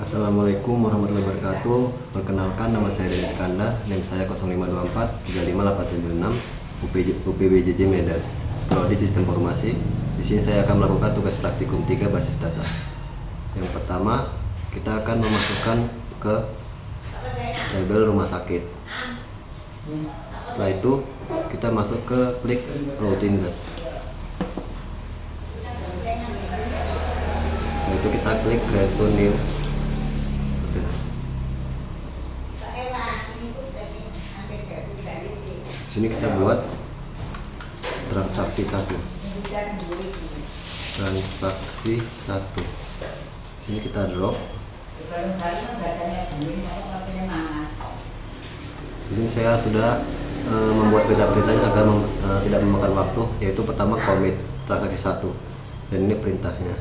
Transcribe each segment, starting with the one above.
Assalamualaikum warahmatullahi wabarakatuh. Perkenalkan, nama saya Denny Iskandar, NIM saya 0524 35876 UPBJJ Medan, Prodi Sistem Informasi. Di sini saya akan melakukan tugas praktikum 3 basis data. Yang pertama, kita akan memasukkan ke tabel rumah sakit. Setelah itu, kita masuk ke klik routing list. Setelah itu kita klik create to new. Di sini kita buat transaksi 1. Transaksi 1. Di sini kita drop. Di sini saya sudah membuat perintah-perintahnya agar tidak memakan waktu, yaitu pertama commit transaksi 1, dan ini perintahnya.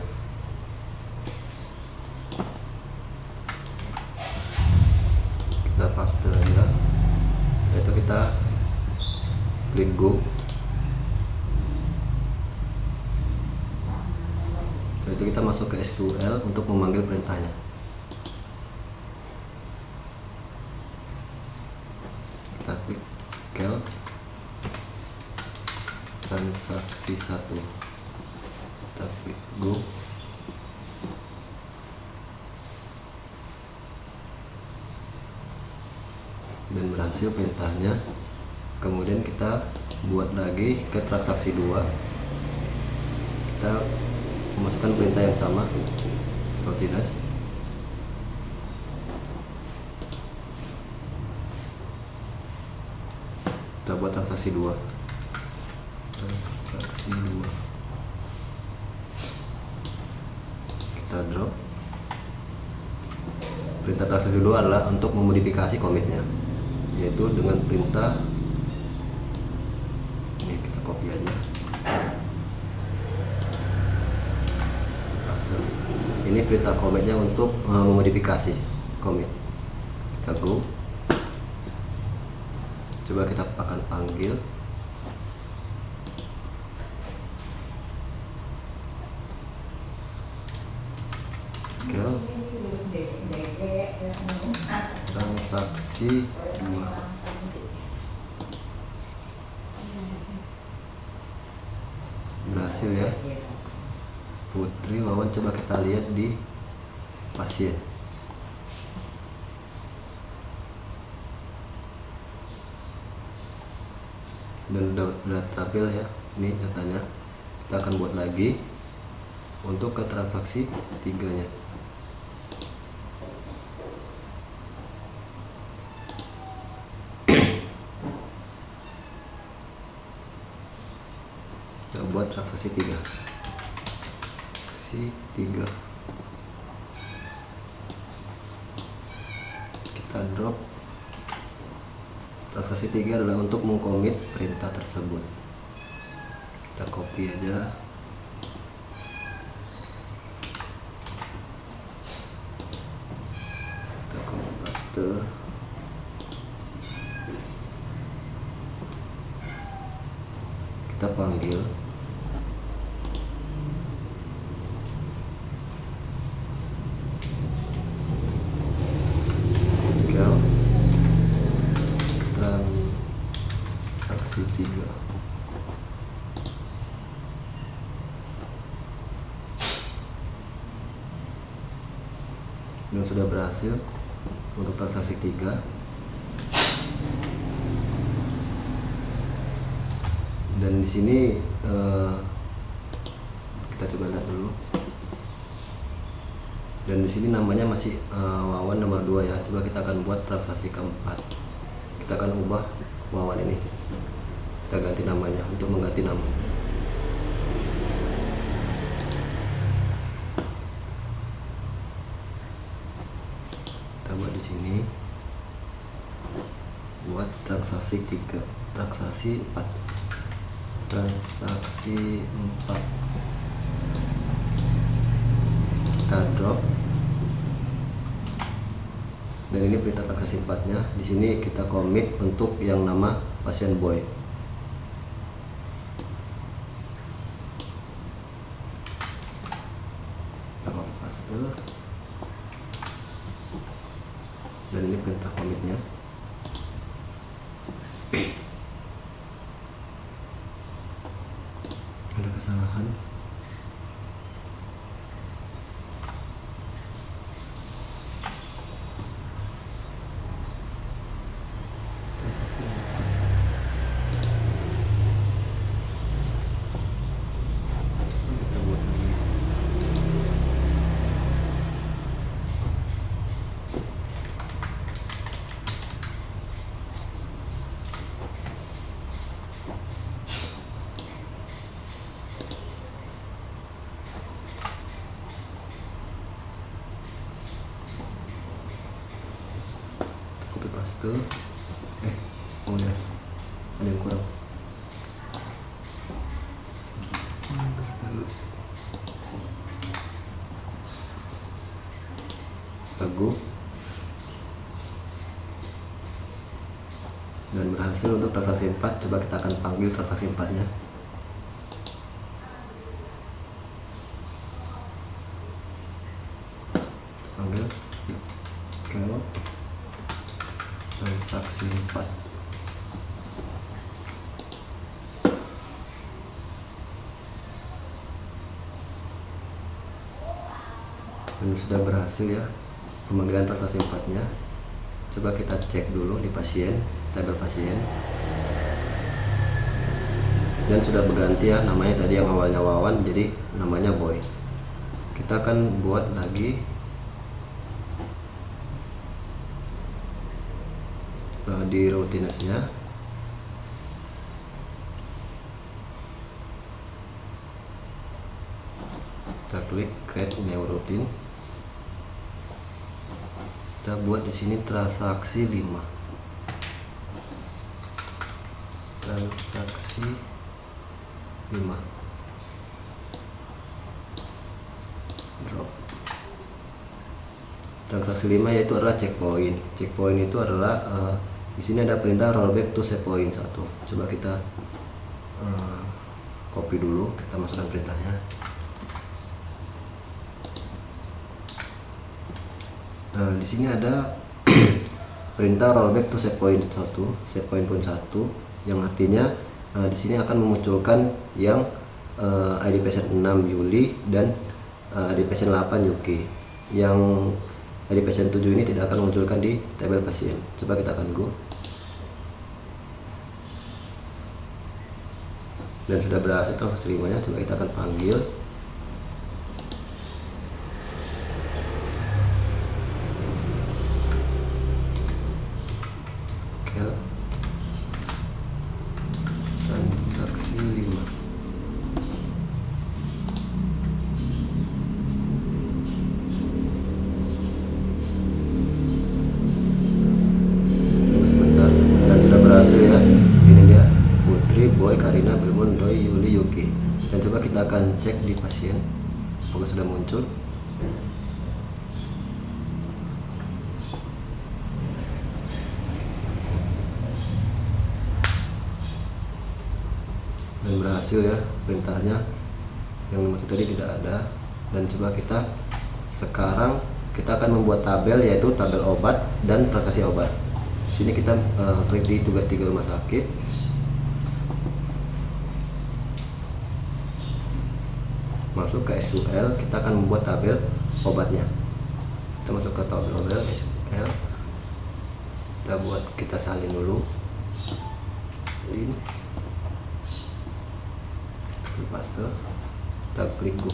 Kita paste aja. Itu kita klik go. Setelah itu kita masuk ke SQL untuk memanggil perintahnya. Kita klik cal transaksi 1. Kita klik go. Dan berhasil perintahnya. Kemudian kita buat lagi ke transaksi 2. Kita memasukkan perintah yang sama, rutinitas. Kita buat transaksi 2. Transaksi 2. Kita drop. Perintah transaksi 2 adalah untuk memodifikasi komitnya, yaitu dengan perintah ini, kita copy aja. Ini perintah komitnya untuk memodifikasi komit. Kita go. Coba kita akan panggil. Transaksi 2. Berhasil ya, Putri Wawan. Coba kita lihat di pasien. Dan udah tampil ya, ini datanya. Kita akan buat lagi untuk ke transaksi 3-nya. Kita buat transaksi 3. Transaksi 3. Kita drop. Transaksi 3 adalah untuk mengkomit perintah tersebut. Kita copy aja. Kita copy paste. Kita panggil. Transaksi 3. Dan sudah berhasil untuk transaksi 3. Dan di sini kita coba lihat dulu. Dan di sini namanya masih Wawan nomor 2 ya. Coba kita akan buat transaksi keempat. Kita akan ubah Wawan ini. Kita ganti namanya untuk mengganti nama. Kita buat di sini. Buat transaksi 3, transaksi 4. Transaksi 4. Kita drop. Dan ini perintah transaksi 4-nya. Di sini kita commit untuk yang nama pasien boy. Kita copy paste. dan ini perintah commitnya. Ada kesalahan. Copy paste. Oh ya, ada yang kurang. Teguh. Dan berhasil untuk transaksi 4. Coba kita akan panggil transaksi 4 nya. Panggil kalau transaksi 4. Dan sudah berhasil ya pemanggilan transaksi 4 nya. Coba kita cek dulu di pasien, tabel pasien. Dan sudah berganti ya namanya, tadi yang awalnya Wawan jadi namanya Boy. Kita akan buat lagi di routiness-nya. Kita klik create new routine. Kita buat di sini transaksi 5. Transaksi 5. Drop. Transaksi 5 yaitu adalah checkpoint. Checkpoint itu adalah di sini ada perintah rollback to set point 1. Coba kita copy dulu, kita masukkan perintahnya. Nah, di sini ada perintah rollback to set point 1, set point pun 1, yang artinya di sini akan memunculkan yang ID patient 6 Yuli dan ID patient 8 Yuki. Yang ID patient 7 ini tidak akan memunculkan di tabel pasien. Coba kita akan go. Dan sudah berhasil transaksi 5 nya. Coba kita akan panggil. Transaksi 5. Tunggu sebentar. Dan sudah berhasil ya. Ini dia Putri, Boy, Karina, Belmon, Doi, Yuli, Yuki. Dan coba kita akan cek di pasien apakah sudah muncul. Dan berhasil ya perintahnya, yang nomor tadi tidak ada. Dan coba kita sekarang kita akan membuat tabel, yaitu tabel obat dan transaksi obat. Di sini kita klik di tugas 3 rumah sakit. Masuk ke SQL, kita akan membuat tabel obatnya. Kita masuk ke tabel SQL. Kita salin dulu. Ini paste, kita klik go.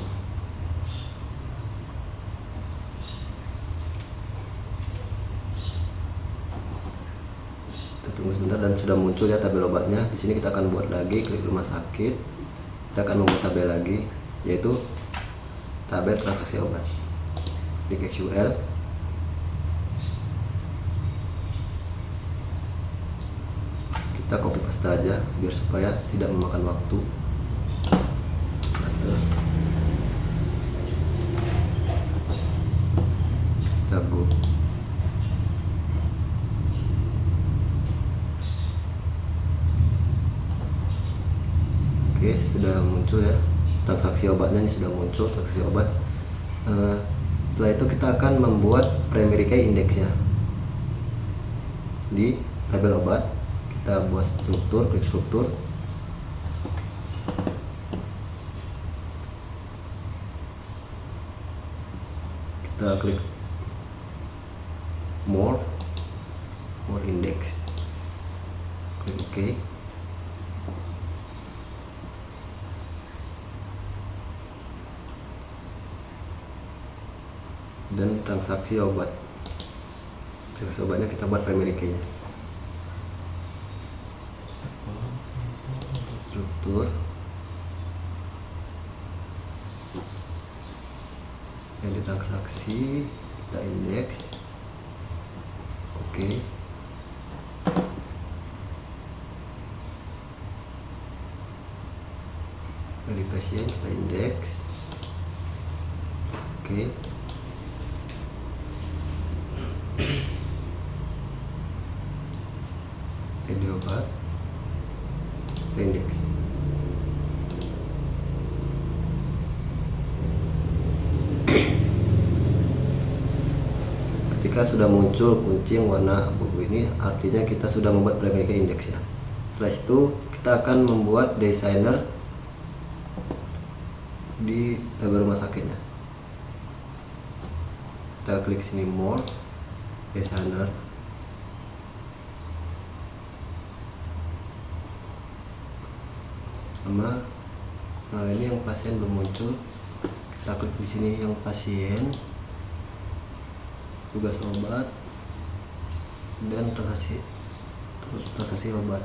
Kita tunggu sebentar dan sudah muncul ya tabel obatnya. Di sini kita akan buat lagi, klik rumah sakit. Kita akan membuat tabel lagi, yaitu tabel transaksi obat. Klik SQL. Kita copy paste aja biar supaya tidak memakan waktu. Paste. Kita go. Oke, sudah muncul ya transaksi obatnya, ini sudah muncul transaksi obat. Setelah itu kita akan membuat primary key indexnya. di tabel obat kita buat struktur, klik struktur. Kita klik more index, klik OK. Dan transaksi obatnya kita buat primary key nya, struktur, yang di transaksi kita indeks, oke. Dari pasien kita indeks, oke. Jadi obat indeks. Ketika sudah muncul kuncing warna abu-abu ini, artinya kita sudah membuat primary key index ya. Setelah itu kita akan membuat designer di tabel rumah sakitnya. Kita klik sini more, designer. Sama, nah ini yang pasien belum muncul. Kita klik di sini yang pasien, tugas obat, dan transaksi obat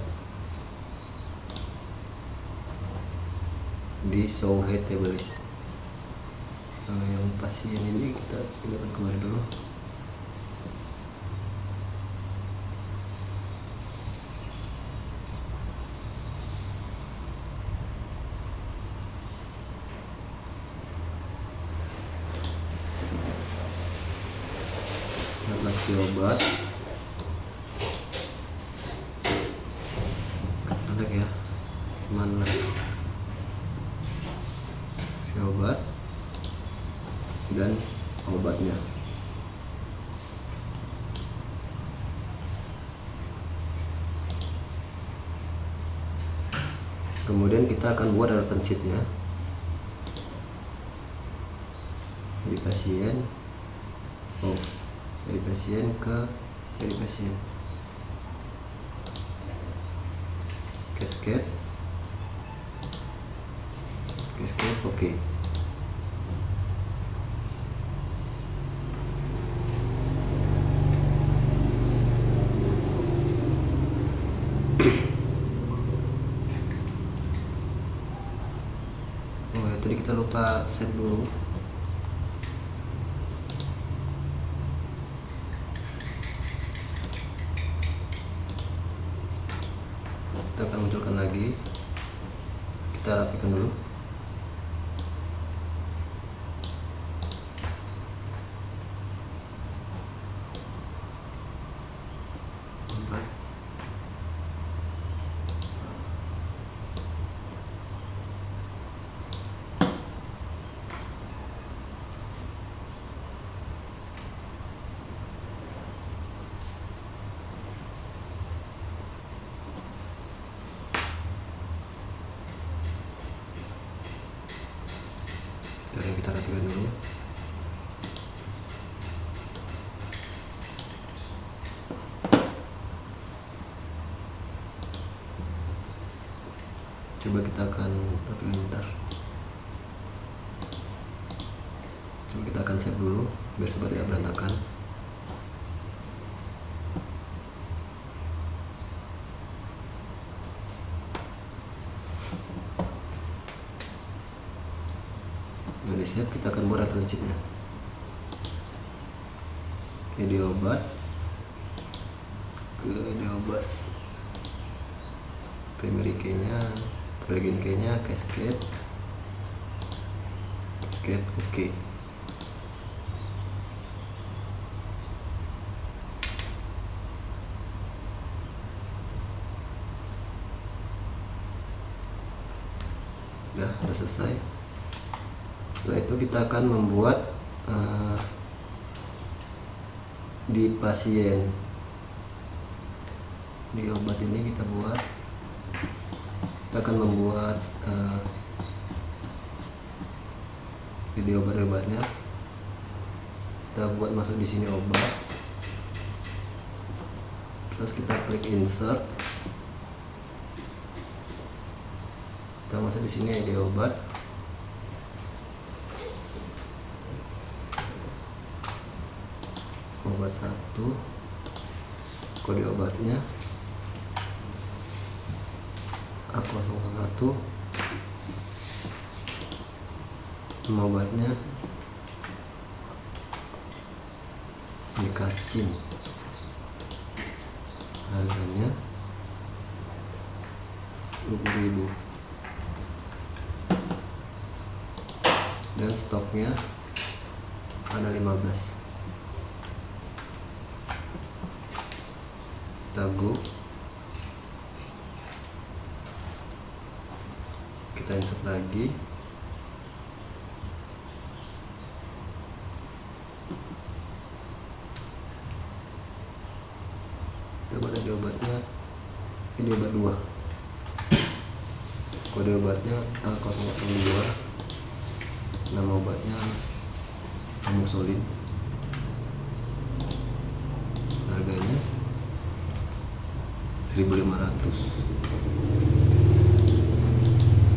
di show head table list. Nah, yang pasien ini kita pindahkan kemari dulu. Transaksi obat ada ya, mana si obat dan obatnya. Kemudian kita akan buat data sheetnya dari pasien, dari pasien ke dari pasien, cascade, oke. Oh ya, tadi kita lupa save dulu. Kita akan munculkan lagi, kita rapikan dulu. Yang kita rapikan dulu. Coba kita akan rapikan bentar. Coba kita akan save dulu biar sobat tidak berantakan. Dari save kita akan buat data sheetnya. Di obat, di obat, primary key-nya, plugin key-nya, cascade, oke. Udah selesai. Setelah itu kita akan membuat di pasien Di obat ini kita akan membuat video obat-obatnya. Kita buat masuk di sini obat, terus kita klik insert, kita masuk di sini ide obat, obat 1, kode obatnya A01, nama obatnya Nikacin, harganya 20.000 dan stoknya ada 15. Kita go, kita insert lagi, kita buat di obatnya, ini obat 2, kode obatnya A002, nama obatnya Amoxicillin, harganya 1.500.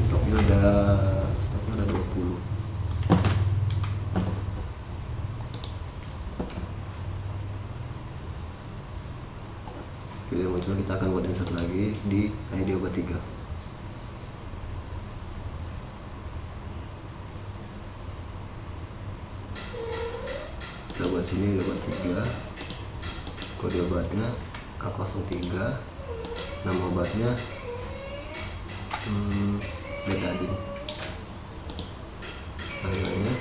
Stoknya ada 20. Video muncul, kita akan buat insert lagi di ID obat 3. Kita buat sini obat 3, kode obatnya A03, nama obatnya betadine, harganya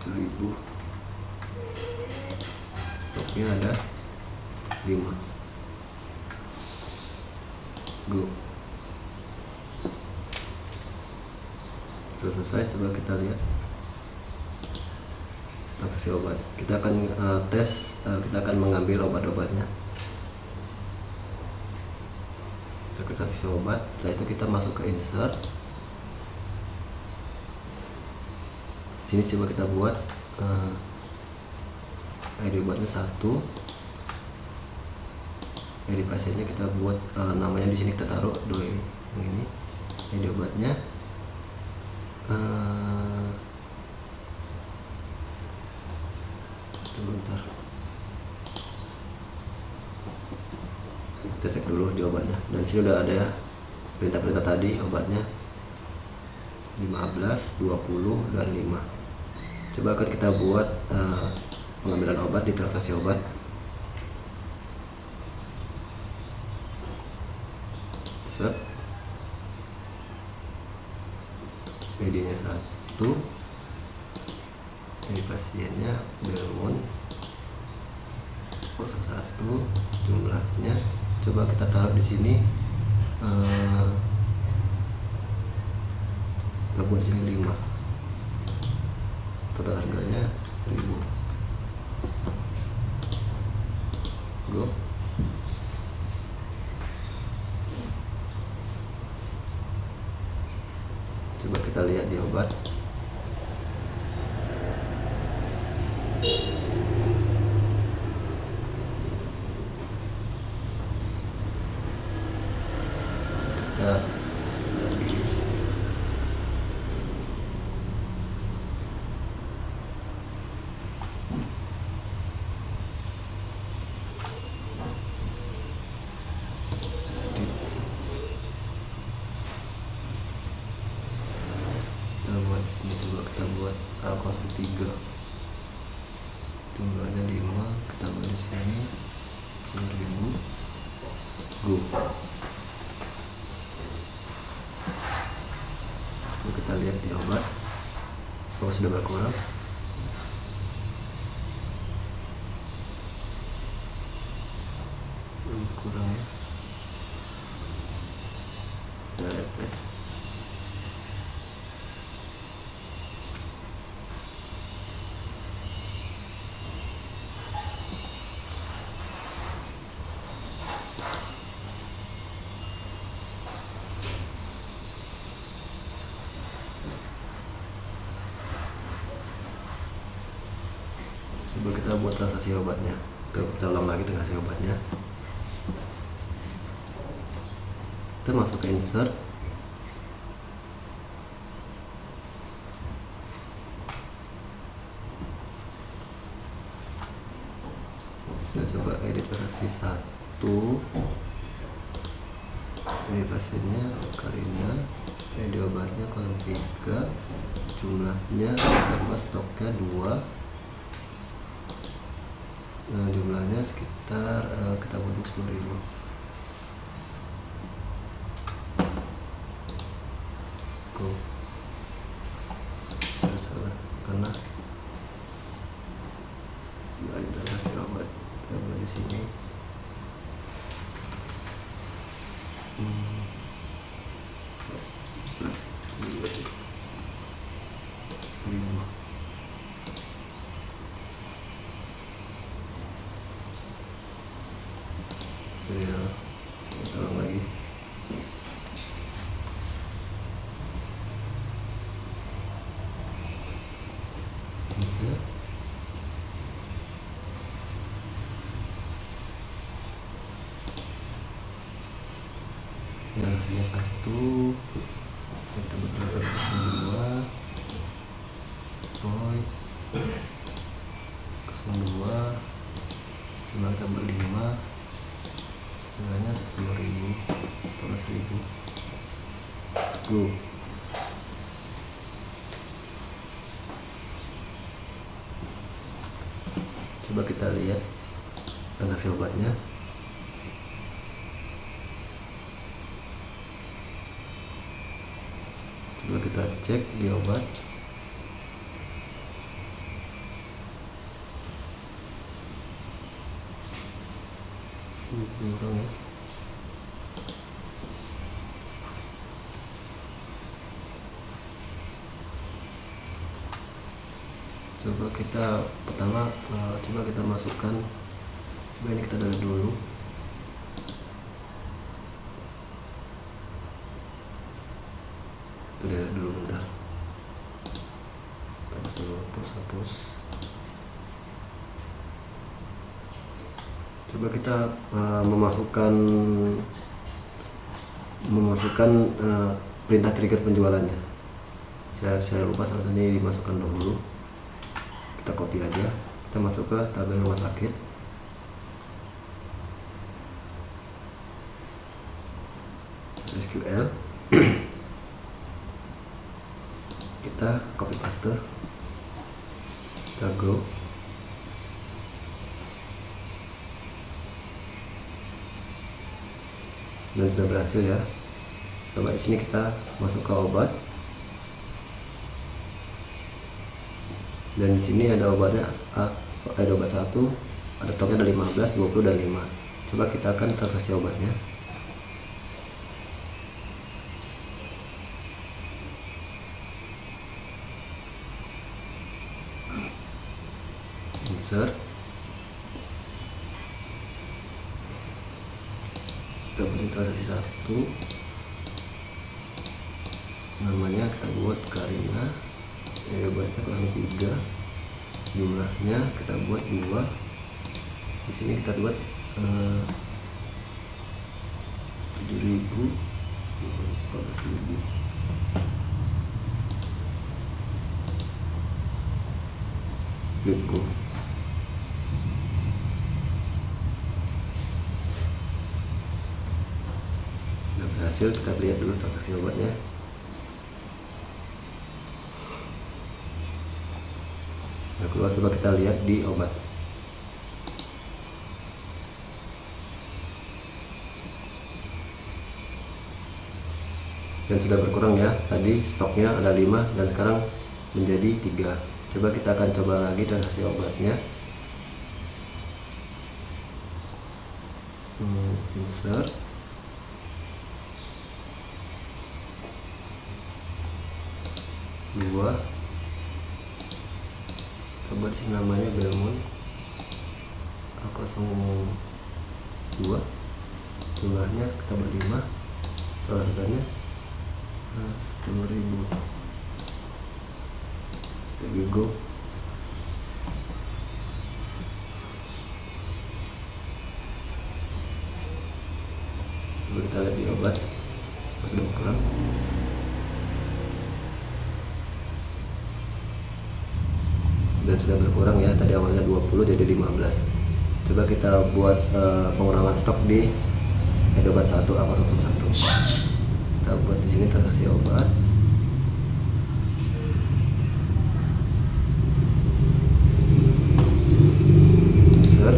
7.000, stoknya ada 5. Go. Sudah selesai, coba kita lihat. Kita kasih obat, kita akan kita akan mengambil obat-obatnya. Kita kasih obat, setelah itu kita masuk ke insert. Sini coba kita buat ID obatnya 1, ID pasiennya kita buat namanya di sini kita taruh doi yang ini. ID obatnya bentar, kita cek dulu di obatnya, dan sini udah ada perintah-perintah tadi. Obatnya 15, 20, dan 5. Coba akan kita buat pengambilan obat di transaksi obat. Set PD nya 1, ini pasiennya Belmont 01, jumlahnya coba kita taruh di sini, kita buat di sini 5, total harganya 1.000. Go. Coba kita lihat di obat. Kita cek lagi. Kita buat sini, coba kita buat A03, jumlahnya 5, kita buat di sini 10.000. Go. Kita lihat di obat, kalau sudah berkurang. Kurang ya, kita refresh. Coba kita buat transaksi obatnya. Kita ulang lagi transaksi obatnya. Kita masuk ke insert. Kita coba edit versi 1. Ini versinya Karina. Ini obatnya kolom 3. Jumlahnya tambah stoknya 2. Nah, jumlahnya sekitar kita buat 10.000. Go. Salah karena nggak ada transaksi obat. Kita buat di sini. Plus 1000. Ya, kita ulang lagi. Bisa. Ya, hasilnya 1. Kita bergerak ke 2. Roy 02. Jumlah tambah 5. Jumlahnya 10.000. 14.000. Go. Coba kita lihat transaksi obatnya. Coba kita cek di obat. Kurang ya. Coba kita pertama coba kita masukkan. Coba ini kita delete dulu. Kita delete dulu bentar. Hapus dulu, hapus. Coba kita memasukkan perintah trigger penjualannya. Saya lupa, seharusnya ini dimasukkan dulu. Kita copy aja. Kita masuk ke tabel rumah sakit. SQL. Kita copy paste. Kita go. Dan sudah berhasil ya. Coba di sini kita masuk ke obat. Dan di sini ada obatnya, ada obat 1, ada stoknya ada 15, 20 dan 5. Coba kita akan transaksi obatnya. Insert. Kita buat transaksi 1. Namanya kita buat Karina. Ya, obatnya kolom 3. Jumlahnya kita buat 2. Di sini kita buat 7.000, 14.000. Klik go. Sudah berhasil. Kita lihat dulu transaksi obatnya. Nah, keluar. Coba kita lihat di obat. Dan sudah berkurang ya. Tadi stoknya ada 5 dan sekarang menjadi 3. Coba kita akan coba lagi transaksi obatnya. Insert. Dua. Coba di sini namanya Belmont A02. Jumlahnya kita buat 5. Harganya 10.000. There we go. Coba kita lihat di obat sudah berkurang. Dan sudah berkurang ya, tadi awalnya 20 jadi 15. Coba kita buat pengurangan stok di obat 1 A011. Kita buat di sini transaksi obat. Insert.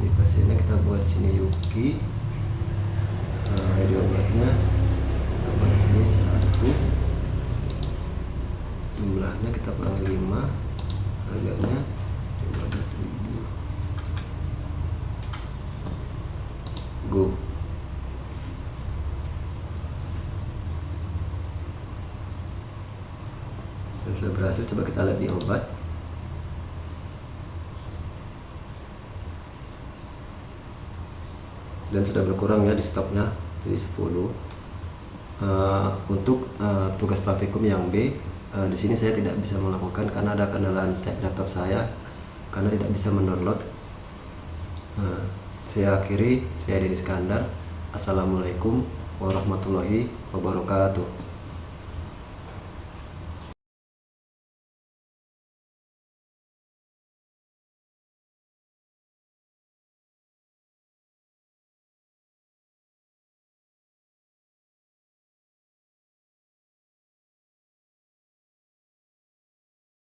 Di pasiennya kita buat di sini Yuki. Di obatnya kita buat di sini 1. Jumlahnya kita kurangi 5. Harganya 15.000. Go. Dan sudah berhasil. Coba kita lihat di obat. Dan sudah berkurang ya di stoknya jadi 10. Untuk tugas praktikum yang B, di sini saya tidak bisa melakukan karena ada kendala laptop saya karena tidak bisa mendownload. Saya akhiri, saya Denny Iskandar. Assalamualaikum warahmatullahi wabarakatuh.